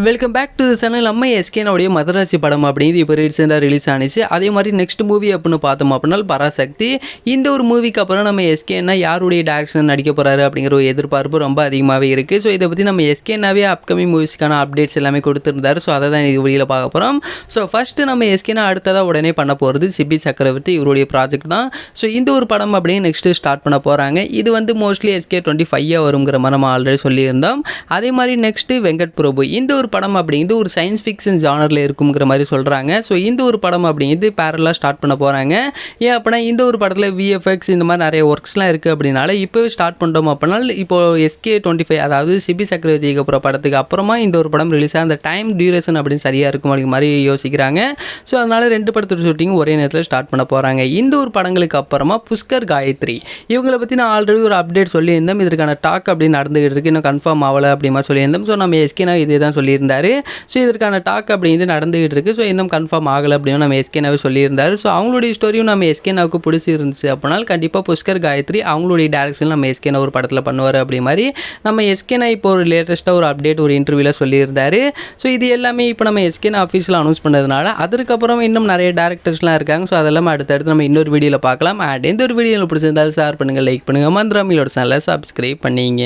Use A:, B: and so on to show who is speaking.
A: Welcome back to the channel. நம்ம எஸ்கேனோடைய மதராசி படம் அப்படிங்கிறது இப்போ ரீசெண்டாக ரிலீஸ் ஆனிச்சு. அதே மாதிரி நெக்ஸ்ட் மூவி அப்படின்னு பார்த்தோம் அப்படின்னா பராசக்தி. இந்த ஒரு மூவிக்கு அப்புறம் நம்ம எஸ்கேனா யாருடைய டேரக்ஷன் நடிக்க போகிறாரு அப்படிங்கிற ஒரு எதிர்பார்ப்பு ரொம்ப அதிகமாகவே இருக்குது. ஸோ இதை பற்றி நம்ம எஸ்கேனாவே அப்கமிங் மூவிஸ்க்கான அப்டேட்ஸ் எல்லாமே கொடுத்துருந்தாரு. ஸோ அதை தான் இது வெளியில் பார்க்க போகிறோம். ஸோ ஃபஸ்ட்டு நம்ம எஸ்கேனா அடுத்ததாக உடனே பண்ண போகிறது சிபி சக்கரவர்த்தி இவருடைய ப்ராஜெக்ட் தான். ஸோ இந்த ஒரு படம் அப்படின்னு நெக்ஸ்ட்டு ஸ்டார்ட் பண்ண போகிறாங்க. இது வந்து மோஸ்ட்லி SK25 வருங்கிற மாதிரி நம்ம ஆல்ரெடி சொல்லியிருந்தோம். அதே மாதிரி நெக்ஸ்ட்டு வெங்கட் பிரபு இந்த ஒரு படம் அப்படிங்கிறது ஒரு சயின்ஸ் ஃபிக்ஷன் ஜானரில் இருக்குங்கிற மாதிரி சொல்கிறாங்க. ஸோ இந்த ஒரு படம் அப்படிங்கிறது பேரலாக ஸ்டார்ட் பண்ண போகிறாங்க. ஏன் அப்படின்னா இந்த ஒரு படத்தில் VFX இந்த மாதிரி நிறைய ஒர்க்ஸ்லாம் இருக்குது அப்படின்னால இப்போவே ஸ்டார்ட் பண்ணிட்டோம் அப்படின்னா இப்போது SK25 அதாவது சிபி சக்கரவர்த்திக்கு அப்புறம் படத்துக்கு அப்புறமா இந்த ஒரு படம் ரிலீஸ் ஆக அந்த டைம் டியூரேஷன் அப்படின்னு சரியாக இருக்கும் அப்படிங்கிற மாதிரி யோசிக்கிறாங்க. ஸோ அதனால் 2 படத்தோட ஷூட்டிங் ஒரே நேரத்தில் ஸ்டார்ட் பண்ண போகிறாங்க. இந்த ஒரு படங்களுக்கு அப்புறமா புஷ்கர் காயத்ரி இவங்களை பற்றி நான் ஆல்ரெடி ஒரு அப்டேட் சொல்லியிருந்தோம். இதற்கான டாக் அப்படி நடந்துகிட்டு இருக்கு, இன்னும் கன்ஃபார்ம் ஆகலை அப்படிமா சொல்லியிருந்தோம். ஸோ நம்ம எஸ்கேனா இதே தான் சொல்லியிருந்தாரு. ஸோ இதற்கான டாக் அப்படிங்கிறது நடந்துகிட்டு இருக்குது. ஸோ இன்னும் கன்ஃபார்ம் ஆகலை அப்படின்னு நம்ம எஸ்கேனாவே சொல்லியிருந்தாரு. ஸோ அவங்களுடைய ஸ்டோரியும் நம்ம எஸ்கேனாவுக்கு பிடிச்சிருந்துச்சு அப்படின்னா கண்டிப்பாக புஷ்கர் காயத்ரி அவங்களுடைய டேரக்ஷனில் நம்ம எஸ்கேனா ஒரு படத்தில் பண்ணுவார் அப்படி மாதிரி நம்ம எஸ்கேனா இப்போ ஒரு லேட்டஸ்ட்டாக ஒரு அப்டேட் ஒரு இன்டர்வியூவில் சொல்லியிருந்தாரு. ஸோ இது எல்லாமே இப்போ நம்ம எஸ்கேனா ஆஃபீஸில் அனௌன்ஸ் பண்ணதுனால அதுக்கப்புறம் இன்னும் நிறைய டேரக்டர்ஸ்லாம் இருக்காங்க. ஸோ அதெல்லாம் அடுத்தடுத்து நம்ம இன்னொரு வீடியோவில் பார்க்கலாம். அண்ட் எந்த ஒரு வீடியோவில் பிடிச்சிருந்தாலும் ஷேர் பண்ணுங்கள், லைக் பண்ணுங்கள், மந்திரமிலோட சேனலை சப்ஸ்கிரைப் பண்ணிங்க.